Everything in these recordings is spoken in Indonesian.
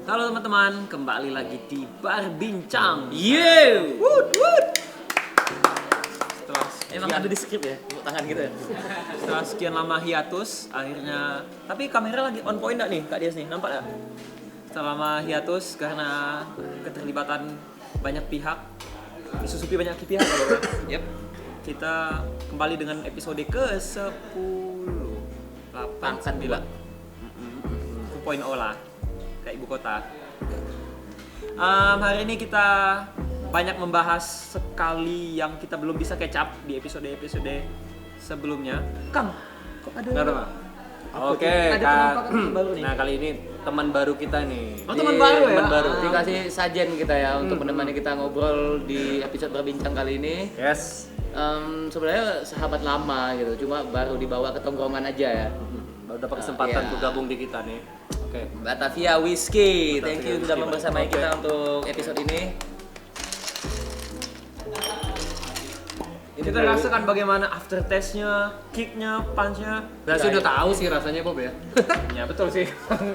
Halo teman-teman, kembali lagi di Bar Bincang. Yeay! Setelah Emang ada di skrip ya? Tepuk tangan gitu ya? setelah sekian lama hiatus, akhirnya. Tapi kamera lagi on point nggak nih, Kak Dias nih? Nampak nggak? Setelah lama hiatus karena keterlibatan banyak pihak, disusupi banyak pihak. Yep. Kita kembali dengan episode ke-10. 8, Pangkat 9. 2.0 lah. Kayak ibu kota. Hari ini kita banyak membahas sekali yang kita belum bisa catch up di episode-episode sebelumnya. Kang, kok ada? Kenapa? Oke, ada Kak. penampakan baru nih. Nah, kali ini teman baru kita nih. Oh, teman baru ya? Teman baru. Dikasih sajen kita ya untuk menemani kita ngobrol di episode berbincang kali ini. Yes. Sebenarnya sahabat lama gitu, cuma baru dibawa ke tongkrongan aja ya. Baru dapat kesempatan Iya. untuk gabung di kita nih. Oke. Batavia Whiskey, thank you Batavia sudah Whiskey, membersamai Bang. kita Oke. untuk episode ini. Kita rasakan bagaimana aftertaste-nya, kick-nya, punch-nya. Saya udah tahu sih rasanya Bob ya. Ya betul sih.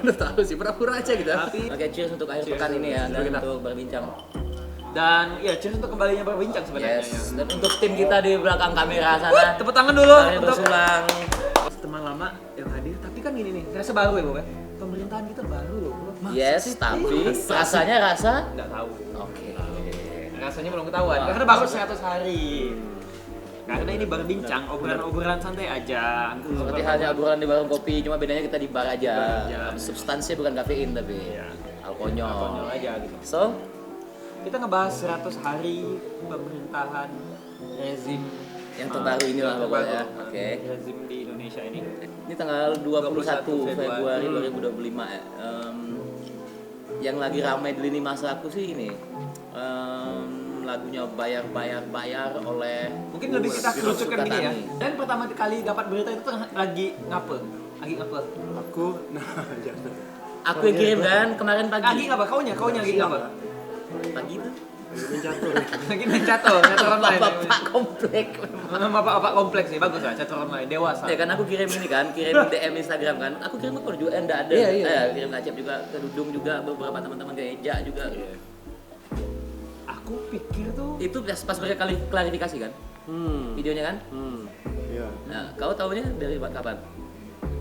Udah tahu sih, pura-pura aja gitu. Tapi Oke, cheers untuk akhir Cheers pekan ini ya dan kita. untuk berbincang. dan ya cheers untuk kembalinya berbincang sebenarnya. Yes. Ya. Dan untuk tim kita di belakang kamera sana. Tepuk tangan dulu Mari untuk bersulang. teman lama yang hadir. Tapi kan gini nih, rasa baru ya, Bob ya. Pemerintahan kita baru loh, Bob. Yes, tapi rasanya rasa. Nggak tahu. Oke. Rasanya belum ketahuan karena baru 100 hari. Karena ini baru bincang, obrolan santai aja. Seperti halnya obrolan di warung kopi, cuma bedanya kita di bar aja. Bar aja. Substansinya bukan kafein tapi Iya. alkohol. Konyol aja gitu. So, Kita ngebahas 100 hari pemerintahan rezim yang terbaru inilah yang pokoknya. terbaru, Oke. rezim di Indonesia ini. Ini tanggal 21 Februari Hmm. 2025 ya. Yang lagi ramai di lini masa aku sih ini. Lagunya bayar oleh Mungkin lebih kita kerucutkan gini ya. Sukatani. Dan pertama kali dapat berita itu lagi ngapa? Lagi ngapa? Aku jangan. Aku yang kirim kan kemarin Lagi pagi. ngapa? Kaunya lagi ngapa? Pagi tuh. Lagi main catur online. Bapak komplek. Bapak kompleks nih, bagus lah catur online, dewasa. Ya kan aku kirim ini kan, kirim DM Instagram kan. Aku kirim ke kau juga enggak ada. Iya. Kirim ke Acep juga, ke Dudung juga, beberapa teman-teman ke Eja juga. Aku pikir tuh Itu pas mereka klarifikasi kan, videonya kan. Iya. Nah, kau tahunya dari kapan?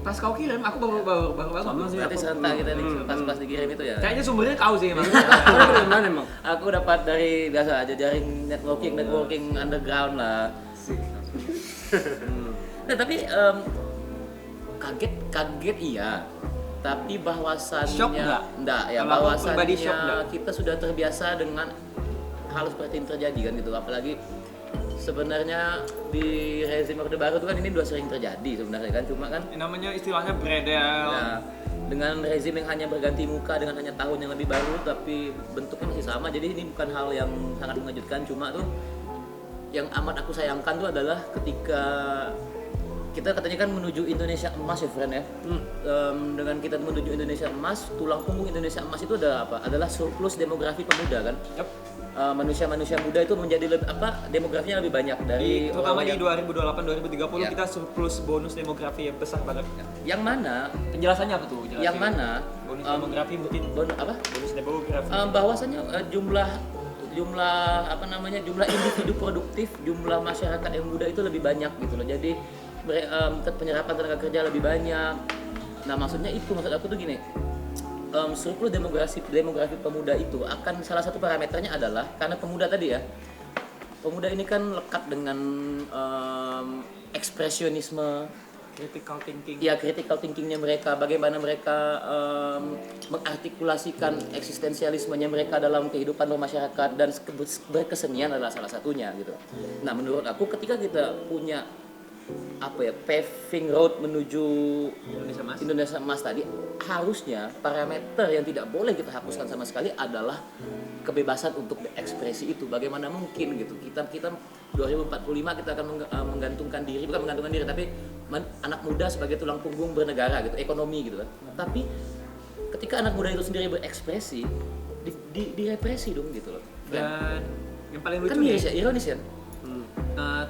pas kau kirim, aku baru bangun. Berarti serentak kita nih pas dikirim itu ya. Kayaknya sumbernya kau sih emang. Kamu dari mana emang? Aku dapat dari biasa aja jaring networking underground lah. Nah tapi kaget iya. Tapi bahwasannya Shock nggak? Enggak ya, Kalau aku pribadi shock bahwasannya nggak? kita sudah terbiasa dengan hal seperti ini terjadi kan gitu. Apalagi sebenarnya di rezim Orde Baru itu kan ini udah sering terjadi sebenarnya kan, cuma kan Namanya istilahnya bredel. nah, dengan rezim yang hanya berganti muka dengan hanya tahun yang lebih baru tapi bentuknya masih sama, jadi ini bukan hal yang sangat mengejutkan. Cuma tuh yang amat aku sayangkan tuh adalah ketika kita katanya kan menuju Indonesia emas ya friend ya. Dengan kita menuju Indonesia emas, tulang punggung Indonesia emas itu adalah apa? Adalah surplus demografi pemuda kan. Yep. Manusia-manusia muda itu menjadi demografinya lebih banyak dari Terutama di orang-orang 2028 2030 Ya. kita surplus bonus demografi yang besar banget. yang mana Penjelasannya apa tuh? Jelasin. yang mana Bonus em, demografi mungkin. apa Bonus demografi. bahwasannya jumlah apa namanya jumlah individu produktif, jumlah masyarakat yang muda itu lebih banyak gitu loh. Jadi penyerapan tenaga kerja lebih banyak. Nah maksud aku tuh gini, surplus demografi pemuda itu akan salah satu parameternya adalah karena pemuda tadi ya, pemuda ini kan lekat dengan ekspresionisme. Critical thinking. Ya, critical thinkingnya mereka, bagaimana mereka mengartikulasikan eksistensialismenya mereka dalam kehidupan bermasyarakat dan berkesenian adalah salah satunya gitu. Nah, menurut aku ketika kita punya paving road menuju Indonesia Emas tadi, harusnya parameter yang tidak boleh kita hapuskan sama sekali adalah kebebasan untuk berekspresi itu. Bagaimana mungkin gitu kita 2045 kita akan menggantungkan diri, bukan menggantungkan diri tapi anak muda sebagai tulang punggung bernegara gitu, ekonomi gitu kan. Tapi ketika anak muda itu sendiri berekspresi direpresi dong gitu loh. Dan yang paling lucu Kan nih, miris ya, ironis ya.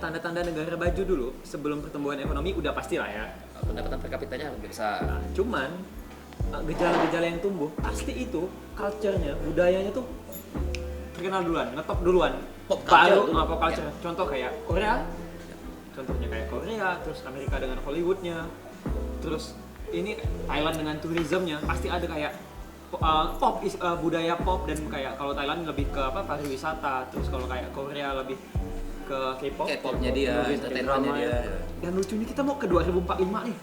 tanda-tanda negara maju dulu sebelum pertumbuhan ekonomi udah pasti lah ya. Pendapatan per kapitanya hampir besar. Cuman gejala-gejala yang tumbuh pasti itu culture-nya, budayanya tuh terkenal duluan, ngetop duluan. Pop culture Baru dulu. pop culture. Contoh kayak Korea. Contohnya kayak Korea, terus Amerika dengan Hollywoodnya. Terus ini Thailand dengan tourismnya pasti ada kayak budaya pop, dan kayak kalau Thailand lebih ke pariwisata, terus kalau kayak Korea lebih ke K-pop. K-popnya dia, entertainmentnya dia. Dan lucunya kita mau ke 2045 nih.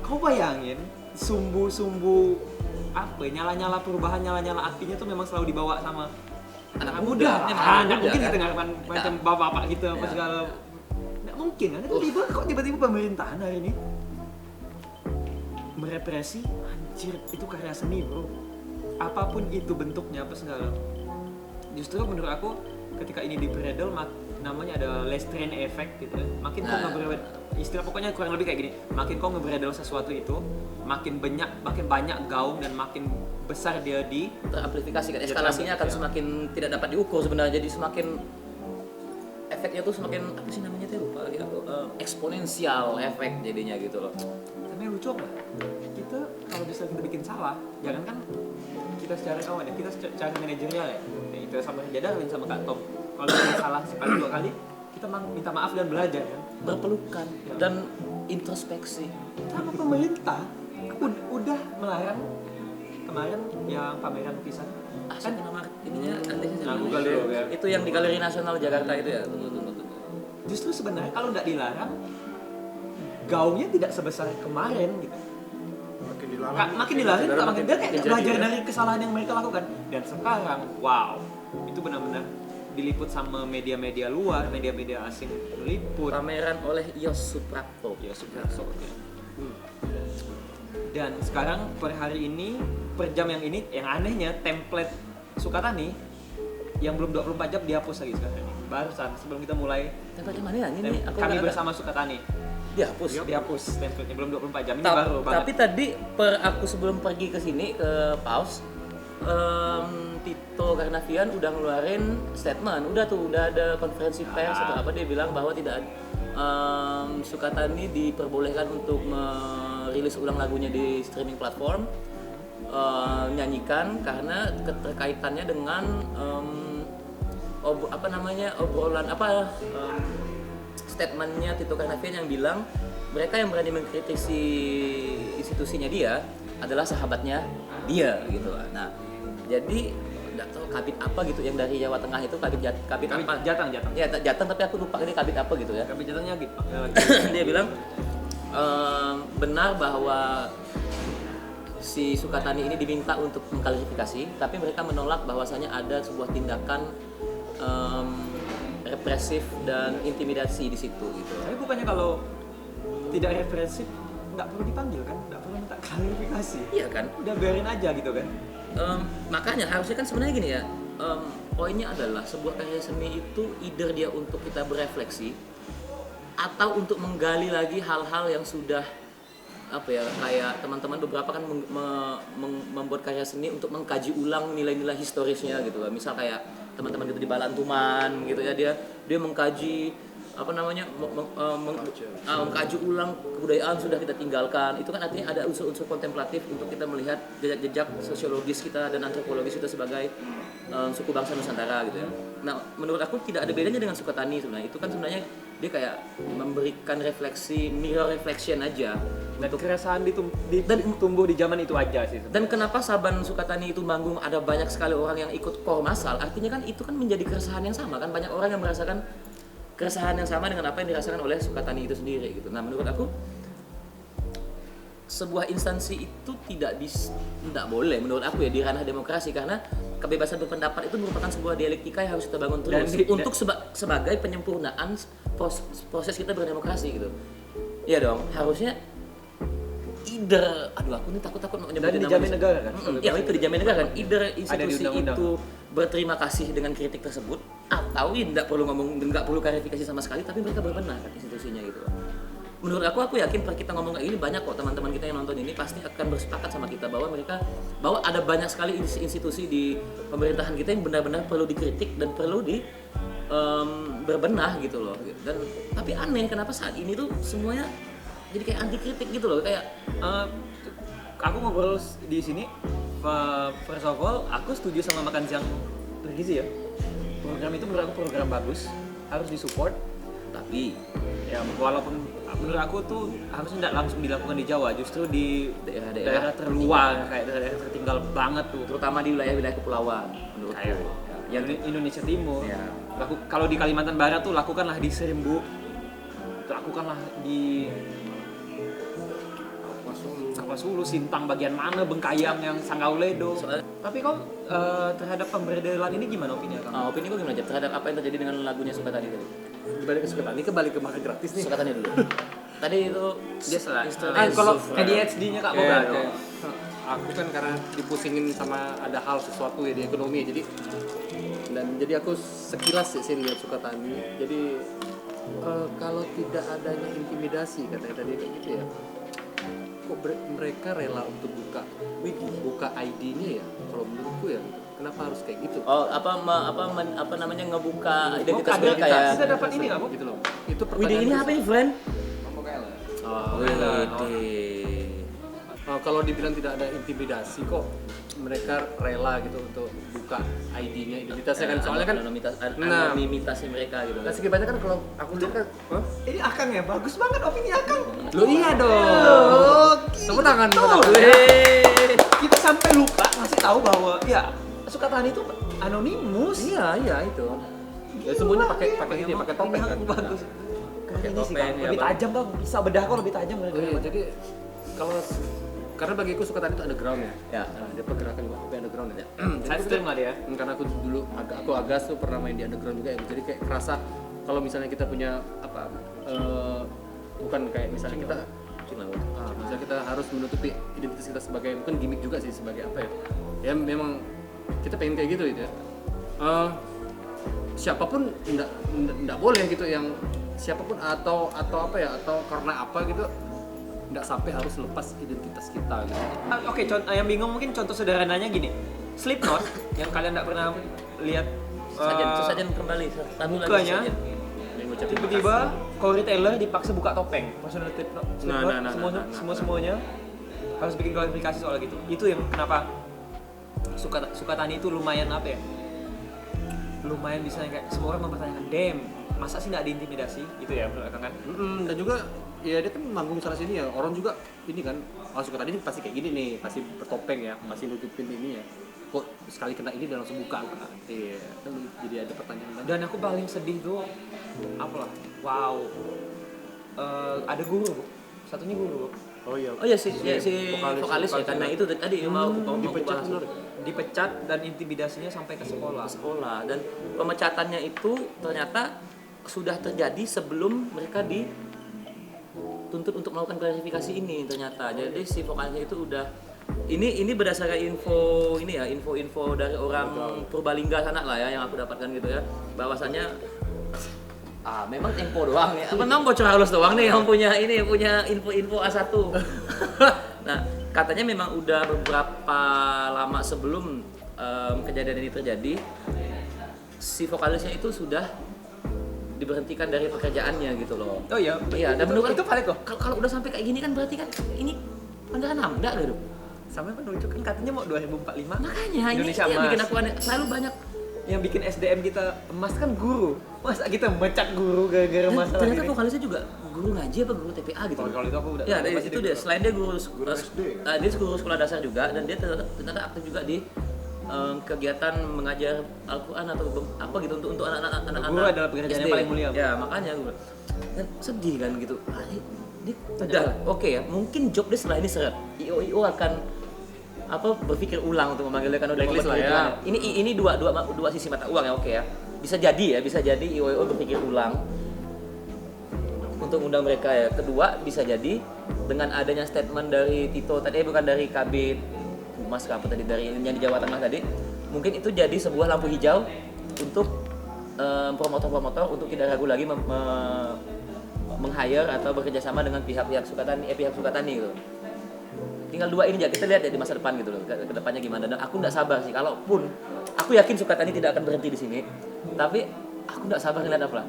Kau bayangin sumbu-sumbu nyala-nyala perubahan, nyala-nyala apinya tuh memang selalu dibawa sama Anak muda. Nggak mungkin kan? kita nggak macam bapak-bapak gitu apa Ya. segala. Nggak mungkin kan? Tiba-tiba pemerintahan hari ini merepresi, anjir itu karya seni bro. Apapun itu bentuknya apa segala. Justru menurut aku ketika ini di-bredel namanya ada less train effect gitu ya. Makin kau istilah pokoknya kurang lebih kayak gini. Makin kau nge-bredel sesuatu itu, makin banyak gaung dan makin besar dia di Teramplifikasi kan, eskalasinya akan Ya. semakin tidak dapat diukur sebenarnya, jadi semakin efeknya tuh semakin apa sih namanya tuh lupa lagi aku, eksponensial efek jadinya gitu loh. Karena yang lucu apa? Kita kalau bisa kita bikin salah, jangan kan kita secara kawan ya, kita secara manajerial ya. Itu sama Jadalin sama Kak Tom. Kalau bikin salah sekali 2 kali, kita minta maaf dan belajar kan. Berpelukan dan introspeksi. Sama pemerintah udah melarang kemarin yang pameran lukisan. Kan nama ininya artisnya Nah, siapa? Google dulu, ya. Itu yang di Galeri Nasional Jakarta itu ya. Tunggu. Justru sebenarnya kalau nggak dilarang, gaungnya tidak sebesar kemarin gitu. Makin dilarang. Makin dilarang, makin dia kayak jadi belajar ya. dari kesalahan yang mereka lakukan. Dan sekarang, wow, itu benar-benar diliput sama media-media luar, media-media asing meliput. Pameran oleh Yos Suprapto. Ya sudah, Dan sekarang per hari ini, per jam yang ini, yang anehnya template Sukatani yang belum 24 jam dihapus lagi sekarang ini. Barusan sebelum kita mulai Tempat yang mana ya? Ini aku kami nggak- bersama Sukatani dihapus. dihapus template-nya belum 24 jam. Ini Ta- baru banget. tapi tadi aku sebelum pergi ke sini ke Paus, Tito Karnavian udah ngeluarin statement, udah ada konferensi pers atau apa, dia bilang bahwa tidak Sukatani diperbolehkan untuk merilis ulang lagunya di streaming platform, nyanyikan karena keterkaitannya dengan obrolan statementnya Tito Karnavian yang bilang mereka yang berani mengkritisi institusinya dia adalah sahabatnya dia gitu. Nah, jadi nggak tahu kabit apa gitu yang dari Jawa Tengah itu kabit apa? Jatang. Ya Jatang, tapi aku lupa ini kabit apa gitu ya. Kabit Jatangnya gitu. Dia bilang benar bahwa si Sukatani ini diminta untuk mengklarifikasi, tapi mereka menolak bahwasanya ada sebuah tindakan represif dan intimidasi di situ gitu. Tapi bukannya kalau tidak represif nggak perlu dipanggil kan, nggak perlu minta klarifikasi. Iya kan? Udah biarin aja gitu kan. Makanya harusnya kan sebenarnya gini ya, poinnya adalah sebuah karya seni itu either dia untuk kita berefleksi atau untuk menggali lagi hal-hal yang sudah kayak teman-teman beberapa kan membuat karya seni untuk mengkaji ulang nilai-nilai historisnya gitu. Misal kayak teman-teman gitu di Balantuman gitu ya, dia mengkaji mengkaji ulang kebudayaan sudah kita tinggalkan. Itu kan artinya ada unsur-unsur kontemplatif untuk kita melihat jejak-jejak sosiologis kita dan antropologis kita sebagai suku bangsa Nusantara gitu ya. Nah, menurut aku tidak ada bedanya dengan Sukatani sebenarnya. Itu kan sebenarnya dia kayak memberikan refleksi, mirror reflection aja. Dan keresahan tumbuh di zaman itu aja sih. Dan kenapa Saban Sukatani itu manggung ada banyak sekali orang yang ikut kor masal, artinya kan itu kan menjadi keresahan yang sama kan, banyak orang yang merasakan keresahan yang sama dengan apa yang dirasakan oleh Sukatani itu sendiri gitu. Nah, menurut aku sebuah instansi itu tidak boleh menurut aku ya di ranah demokrasi, karena kebebasan berpendapat itu merupakan sebuah dialektika yang harus kita bangun terus untuk sebagai penyempurnaan proses kita berdemokrasi gitu. Iya dong, harusnya aku ini takut mau nyebutin Dan dijamin negara kan? Ya itu dijamin negara kan. Either institusi undang-undang. itu berterima kasih dengan kritik tersebut, atau tidak perlu nggak perlu klarifikasi sama sekali, tapi mereka berbenah kan institusinya gitu. Menurut aku yakin kita ngomong kayak gini banyak kok teman-teman kita yang nonton ini pasti akan bersepakat sama kita bahwa ada banyak sekali institusi di pemerintahan kita yang benar-benar perlu dikritik dan perlu berbenah gitu loh. Dan tapi aneh kenapa saat ini tuh semuanya jadi kayak anti kritik gitu loh, kayak aku ngobrol di sini, first of all, aku setuju sama makan siang bergizi ya. Program itu menurut aku program bagus, harus disupport. Tapi Ya walaupun menurut aku tuh harusnya tidak langsung dilakukan di Jawa, justru di daerah terluar kayak daerah tertinggal banget tuh. terutama di wilayah-wilayah kepulauan menurutku. Kayak yang Indonesia Timur. Ya. Kalau di Kalimantan Barat tuh lakukanlah di Serimbu, lakukanlah di Kapuasulu, Sintang bagian mana, Bengkayang yang Sanggauledo. Tapi kau terhadap pemberdelan ini gimana opini kamu? Opini gue gimana aja terhadap apa yang terjadi dengan lagunya Sukatani tadi? Kembali ke Sukatani, kembali ke makan gratis nih. Sukatani dulu. Tadi itu Dia salah. instrumen Kalau software. ADHD-nya Kak Oke, Boga. oke. Aku kan karena dipusingin sama ada hal sesuatu ya di ekonomi, jadi aku sekilas sih lihat Sukatani. Jadi kalau tidak adanya intimidasi katanya tadi kayak gitu ya, kok mereka rela untuk buka ID-nya ya? Kalau menurutku ya, kenapa harus kayak gitu? Oh, apa namanya ngebuka identitas ada mereka ya. kita dapat ini nggak, Bu? Gitu loh. Itu Widih ini apa ini, friend? Oh, kalau dibilang tidak ada intimidasi kok mereka rela gitu untuk buka ID-nya, identitasnya kan, soalnya kan anonimitasnya mereka gitu. nah sekitarnya kan kalau aku lihat kan, Ini Akang ya, bagus banget opini Akang. lo iya dong, tepuk tangan buat aku. Kita sampai lupa ngasih tahu bahwa ya Sukatani itu anonimus. Iya itu. Ya semuanya pakai ini, pakai topeng kan. Bagus. Pakai Ini sih, topeng, Kang. ya, Lebih Bang. tajam bang, bisa bedah kok lebih tajam. Oh, iya, jadi kalau karena bagiku Sukatani itu underground ya. Ya. Nah, dia pergerakan juga tapi underground ya. Side stream lah dia. Karena aku dulu aku Agas tuh pernah main di underground juga ya. Jadi kayak kerasa kalau misalnya kita punya apa bukan kayak misalnya kita misalnya kita harus menutupi identitas kita sebagai bukan gimmick juga sih, sebagai apa ya? Ya memang kita pengen kayak gitu ya. Siapapun enggak boleh gitu, yang siapapun atau apa ya, atau karena apa gitu enggak sampai harus lepas identitas kita gitu. Oke, yang bingung mungkin contoh sederhananya gini. Slipknot yang kalian nggak pernah lihat Sesajen kembali. Satu lagi mukanya, sesajen. Yang ngucapin tiba-tiba makasih. Corey Taylor dipaksa buka topeng. Personal Slipknot, semuanya harus bikin klarifikasi soal gitu. Itu yang kenapa Sukatani itu lumayan apa ya? Lumayan bisa kayak semua orang mempertanyakan, "Damn, masa sih nggak diintimidasi?" Gitu ya, menurut Kang kan? Dan juga ya dia kan manggung sana sini ya, orang juga ini kan, Sukatani ini pasti kayak gini nih, pasti bertopeng ya, pasti nutupin ini ya. Kok sekali kena ini dia langsung buka kan? Iya, kan jadi ada pertanyaan. Dan aku paling sedih tuh apalah, wow, ada guru, Bu. Satunya guru, Bu. Oh iya. Oh iya si vokalis ya, karena itu tadi mau dipecat bahas. bener. Dipecat dan intimidasinya sampai ke sekolah. Sekolah, dan pemecatannya itu ternyata sudah terjadi sebelum mereka dituntut untuk melakukan klarifikasi ini ternyata. Jadi si vokalisnya itu udah ini berdasarkan info dari orang Purbalingga sana lah ya, yang aku dapatkan gitu ya, bahwasannya memang Tempo doang ya. Memang bocor halus doang nih yang punya info A1. Nah, katanya memang udah beberapa lama sebelum kejadian ini terjadi, si vokalisnya itu sudah diberhentikan dari pekerjaannya gitu loh. Oh iya. Iya, dan menurut itu valid kok. kalau udah sampai kayak gini kan berarti kan ini pelanggaran HAM enggak gitu. Sampai penunjuk kan katanya mau 2045. Makanya Indonesia ini yang emas. bikin aku aneh. Selalu banyak Yang bikin SDM kita emas kan guru. Masa kita mecat guru gara-gara dan masalah ternyata ini? vokalisnya juga guru ngaji apa guru TPA gitu. Kalau itu aku udah. Ya, dari pasti situ dia dia selain dia guru SD. dia guru sekolah dasar juga, dan dia ternyata aktif juga di kegiatan mengajar Al-Qur'an atau apa gitu untuk anak-anak Guru adalah pekerjaan yang SD. paling mulia. Ya, makanya gue dan sedih kan gitu. Ini udah oke ya, mungkin job dia setelah ini seret. IO akan berpikir ulang untuk memanggilnya kan udah Blacklist lah ya. Ini dua sisi mata uang ya, oke ya. Bisa jadi IO berpikir ulang untuk undang mereka ya. Kedua, bisa jadi dengan adanya statement dari Tito tadi, bukan dari Kabid Humas apa tadi, dari yang di Jawa Tengah tadi, mungkin itu jadi sebuah lampu hijau untuk promotor-promotor untuk tidak ragu lagi meng-hire atau bekerjasama dengan pihak Sukatani gitu. Tinggal dua ini aja, kita lihat ya di masa depan gitu loh, ke depannya gimana. Dan aku nggak sabar sih, kalaupun aku yakin Sukatani tidak akan berhenti di sini, tapi aku nggak sabar ngeliat apa lah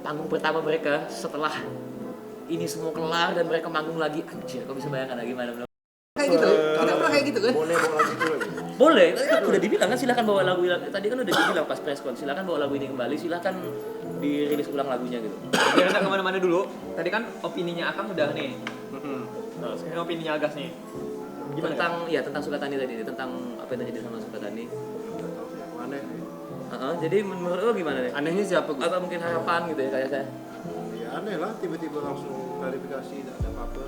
panggung pertama mereka setelah ini semua kelar dan mereka manggung lagi. Anjir, kok bisa bayangkan gimana? Kayak gitu. kayak gitu kan? Boleh bawa lagu itu lagi. Boleh, kan udah dibilang kan silakan bawa lagu tadi kan udah dibilang pas press con, silakan bawa lagu ini kembali, silakan dirilis ulang lagunya gitu. Biar nggak kemana-mana dulu. Tadi kan opininya Akang udah nih. Nah, sekarang opininya Agas nih. Gimana? Tentang Sukatani tadi, tentang apa yang terjadi sama Sukatani. Aneh. Jadi menurut lo gimana nih? Anehnya siapa Gus? Atau mungkin harapan gitu ya kayak saya? Ya aneh lah, tiba-tiba langsung klarifikasi tidak ada apa-apa.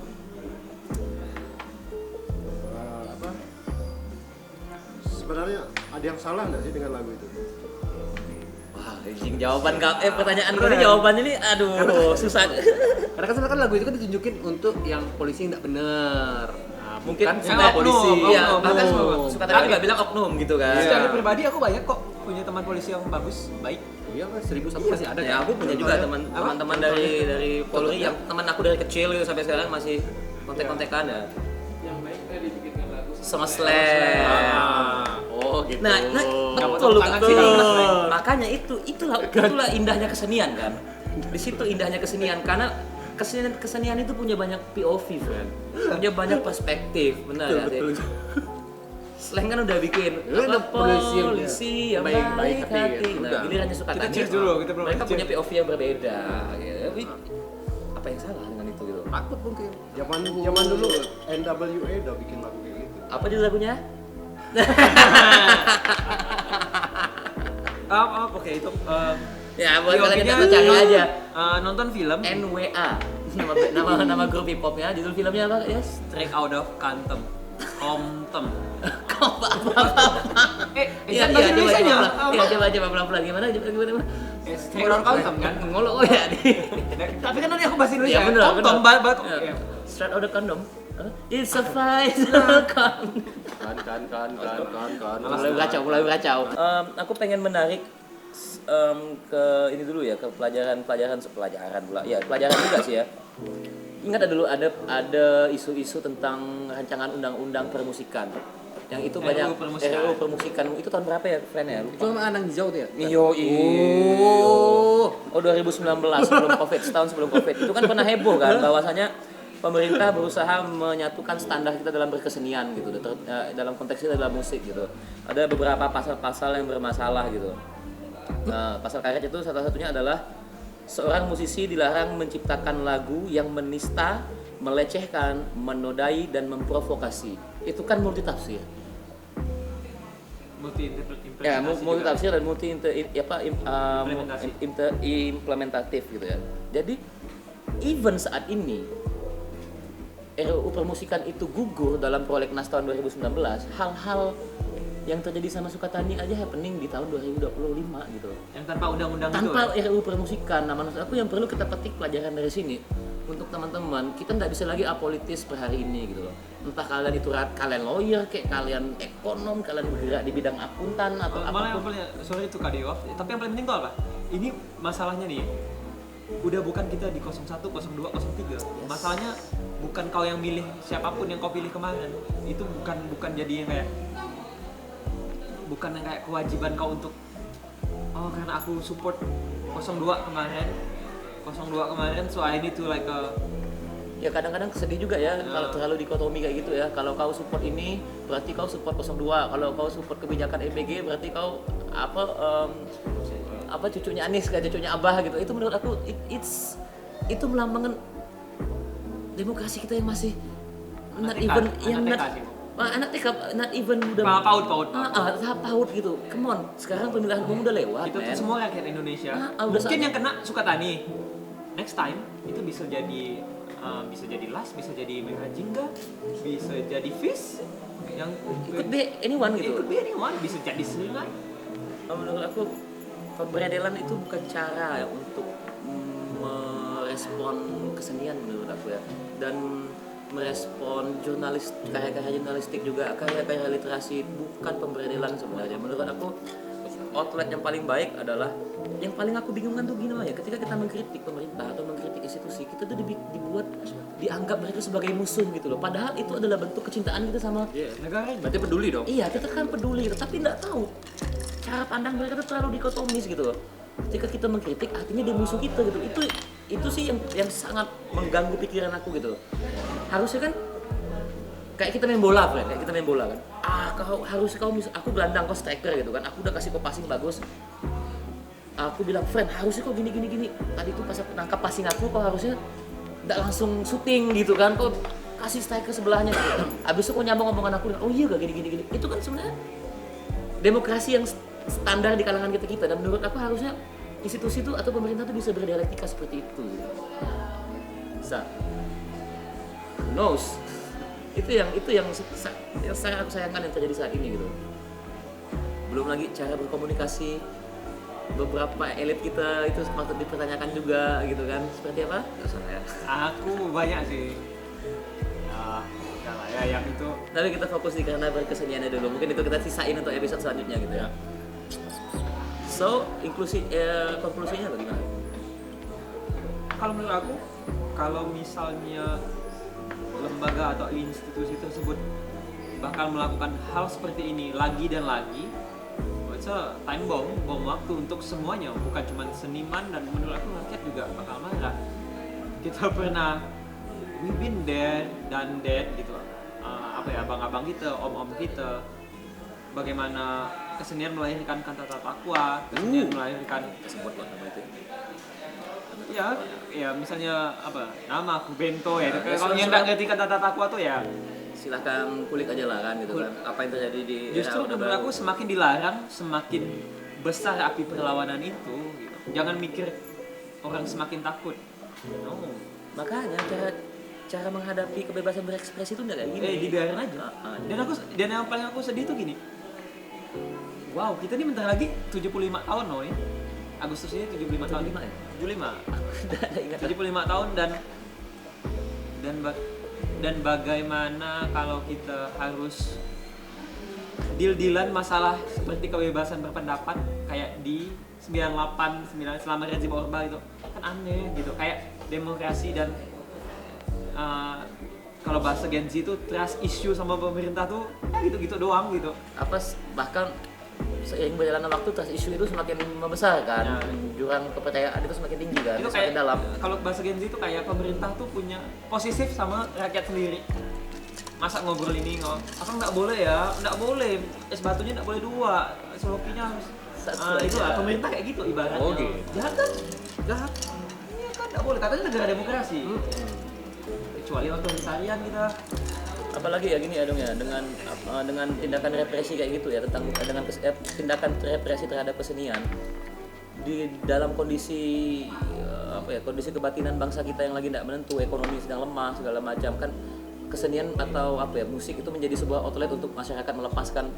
Apa? Sebenarnya ada yang salah nggak sih dengan lagu itu? Wah, anjing jawaban pertanyaan gue nih jawabannya nih aduh susah. Karena kan sebenarnya lagu itu kan ditunjukin untuk yang polisi nggak bener. Nah, Mungkin bukan yang semua oknum, polisi. Iya, oknum. bahkan Oknum. Sukatani nggak bilang oknum gitu kan. Iya. Secara pribadi aku banyak kok punya teman polisi yang bagus, baik. Iya kan 1001 masih ada Ya, kan? aku punya juga teman-teman dari Polri yang teman aku dari kecil gitu sampai sekarang masih kontek-kontekan ya. Yang baik kan dibikinkan lagu Sama Slang. Oh gitu. Nah, Kamu betul tangan betul. sih kalau Mas Slang. Makanya itulah indahnya kesenian kan. Di situ indahnya kesenian karena kesenian itu punya banyak POV, friend. Punya banyak perspektif, benar ya sih. Slang kan udah bikin Udah polisi yang baik hati, hati. kan? Nah, Udah. gilirannya Sukatani. Kita cheers dulu, kita belum Mereka cheers. punya POV yang berbeda. Ya, tapi apa yang salah dengan itu gitu? Takut mungkin. Zaman dulu NWA udah bikin lagu kayak gitu. Apa judul lagunya? Oke itu. Ya, buat kalian POV-nya yang cari aja. nonton film NWA. Nama grup hip hopnya, judul filmnya apa, Yes? Straight Out of Compton. Kok apa? Iya, bahasa Indonesianya coba pelan-pelan gimana? Straight Out of Compton kan? Ngolok oh ya. Tapi kan tadi aku bahasa Indonesia. Iya, bener, Compton, bener. iya. Ya. Straight out of condom. It's a vital condom. Kan. Mulai berkacau. Aku pengen menarik ke ini dulu ya, ke pelajaran pula. Ya, pelajaran juga sih ya. Ingat dulu ada isu-isu tentang rancangan undang-undang permusikan. Yang itu banyak RUU permusikan. Itu tahun berapa ya, friend ya? Itu sama Anang Hijau tuh ya? Oh 2019 sebelum Covid, setahun sebelum Covid. Itu kan pernah heboh kan bahwasanya pemerintah berusaha menyatukan standar kita dalam berkesenian gitu, dalam konteks kita dalam musik gitu. Ada beberapa pasal-pasal yang bermasalah gitu. Nah, pasal karet itu salah satunya adalah seorang musisi dilarang menciptakan lagu yang menista, melecehkan, menodai dan memprovokasi. Itu kan multitafsir. Ya, multitafsir dan implementatif gitu ya. Jadi even saat ini RUU permusikan itu gugur dalam prolegnas tahun 2019, hal-hal yang terjadi sama Sukatani aja happening di tahun 2025 gitu. Yang tanpa undang-undang Tanpa itu. RUU permusikan. Nah, maksud aku yang perlu kita petik pelajaran dari sini untuk teman-teman, kita nggak bisa lagi apolitis per hari ini gitu loh. Entah kalian itu kalian lawyer, kayak kalian ekonom, kalian bergerak di bidang akuntan atau Malah yang apapun. paling sorry itu Kadeo. Tapi yang paling penting tuh apa? Ini masalahnya nih. Udah bukan kita di 01, 02, 03. Masalahnya bukan kau yang milih siapapun yang kau pilih kemarin. Itu bukan jadi yang kayak kewajiban kau untuk karena aku support 02 kemarin so I need to like Ya kadang-kadang sedih juga ya kalau terlalu dikotomi kayak gitu ya. Kalau kau support ini berarti kau support 02. Kalau kau support kebijakan EBG berarti kau cucunya Anies kayak cucunya Abah gitu. Itu menurut aku itu melambangkan demokrasi kita yang masih not even udah paut. tahap PAUD gitu. Come on, sekarang pemilihan umum udah lewat, Itu tuh man. semua rakyat Indonesia. Udah Mungkin saatnya. yang kena Sukatani. Next time itu bisa jadi Las, bisa jadi Merah Jingga, bisa jadi Fish, yang Could be anyone gitu. Could be anyone, bisa jadi Seringai. Menurut aku pemberedelan itu bukan cara untuk merespon kesenian menurut aku ya, dan merespon karya-karya jurnalistik juga, karya-karya literasi, bukan pemberedelan sebenarnya. Menurut aku outlet yang paling baik adalah, yang paling aku bingungkan tuh gini ya, ketika kita mengkritik pemerintah atau mengkritik institusi, kita tuh dianggap mereka sebagai musuh gitu loh. Padahal itu adalah bentuk kecintaan kita sama Negara Berarti peduli dong. Iya, kita kan peduli, tapi nggak tahu cara pandang mereka tuh terlalu dikotomis gitu loh. Ketika kita mengkritik, artinya dia musuh kita gitu. Itu sih yang sangat mengganggu pikiran aku gitu. Harusnya kan kayak kita main bola, friend, kayak kita main bola kan. Aku gelandang, kau striker gitu kan. Aku udah kasih kau passing bagus. Aku bilang, friend, harusnya kau gini. Tadi tuh pas aku nangkap passing aku, kau harusnya nggak langsung syuting gitu kan. Kau kasih striker sebelahnya gitu kan. Abis itu kau nyambung omongan aku, oh iya gak gini. Itu kan sebenarnya demokrasi yang standar di kalangan kita. Dan menurut aku harusnya institusi itu atau pemerintah itu bisa berdialektika seperti itu. Bisa. Knows. Itu yang sangat aku sayangkan yang terjadi saat ini gitu. Belum lagi cara berkomunikasi beberapa elit kita itu patut dipertanyakan juga gitu kan. Seperti apa? Aku banyak sih. Ya, udah lah ya yang itu. Tapi kita fokus di karena berkeseniannya dulu. Mungkin itu kita sisain untuk episode selanjutnya gitu ya. So, konklusinya bagaimana? Kalau menurut aku, kalau misalnya lembaga atau institusi tersebut bakal melakukan hal seperti ini lagi dan lagi, it's a time bomb waktu untuk semuanya, bukan cuma seniman, dan menurut aku rakyat juga bakal marah. Kita pernah we've been there done that gitu, abang-abang kita, om-om kita, bagaimana kesenian melahirkan kantata takwa, kesenian melahirkan Sebut nama itu. ya misalnya nama aku Bento ya, Ya, kalau yang nggak ngerti kantata takwa tuh ya Silahkan kulik aja lah kan gitu kan. Apa yang terjadi di justru era menurut aku semakin dilarang semakin besar api perlawanan itu gitu. Jangan mikir orang semakin takut. No. Makanya cara menghadapi kebebasan berekspresi itu nggak kayak gini. Dibiarin aja. Dan yang paling aku sedih tuh gini. Wow, kita ini bentar lagi 75 tahun loh ya. Agustus ini 75 tahun. 75 ya? 75. 75 tahun dan bagaimana kalau kita harus deal-dealan masalah seperti kebebasan berpendapat kayak di 98 selama rezim Orba itu kan aneh gitu, kayak demokrasi dan kalau bahasa Gen Z itu trust issue sama pemerintah tuh ya gitu-gitu doang gitu. Bahkan seiring berjalannya waktu trust issue itu semakin membesar kan. Ya. Jurang kepercayaan itu semakin tinggi kan, Itu semakin kayak dalam. kalau bahasa Gen Z itu kayak pemerintah tuh punya posesif sama rakyat sendiri. Masa ngobrol ini apa nggak boleh ya? Nggak boleh, es batunya nggak boleh dua, selokinya harus itu lah, pemerintah kayak gitu ibaratnya. Oh, gitu. Jahat kan? Jahat. Iya kan nggak boleh, katanya negara demokrasi. Kecuali otoritarian kita. Apalagi ya gini ya dong ya, dengan tindakan represi kayak gitu ya, dengan tindakan represi terhadap kesenian di dalam kondisi kondisi kebatinan bangsa kita yang lagi tidak menentu, ekonomi sedang lemah segala macam kan, kesenian atau musik itu menjadi sebuah outlet untuk masyarakat melepaskan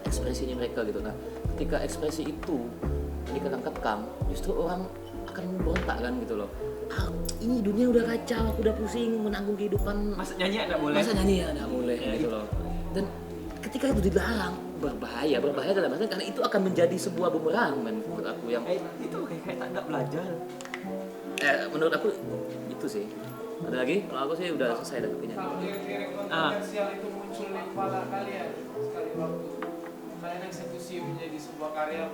ekspresinya mereka gitu. Nah, ketika ekspresi itu dikekang-kekang, justru orang akan berontak kan gitu loh. Ini dunia udah kacau, aku udah pusing menanggung kehidupan. Masa nyanyi nggak boleh? Masa nyanyi ya nggak boleh Ya, gitu loh. Dan ketika itu dilarang, berbahaya dalam artian karena itu akan menjadi sebuah bumerang menurut aku yang Itu kayak tak belajar. menurut aku itu sih. Ada lagi? Kalau aku sih udah selesai dengan opini. Kalau lirik-lirik kontroversial itu muncul di kepala kalian sekali waktu kalian eksekusi menjadi sebuah karya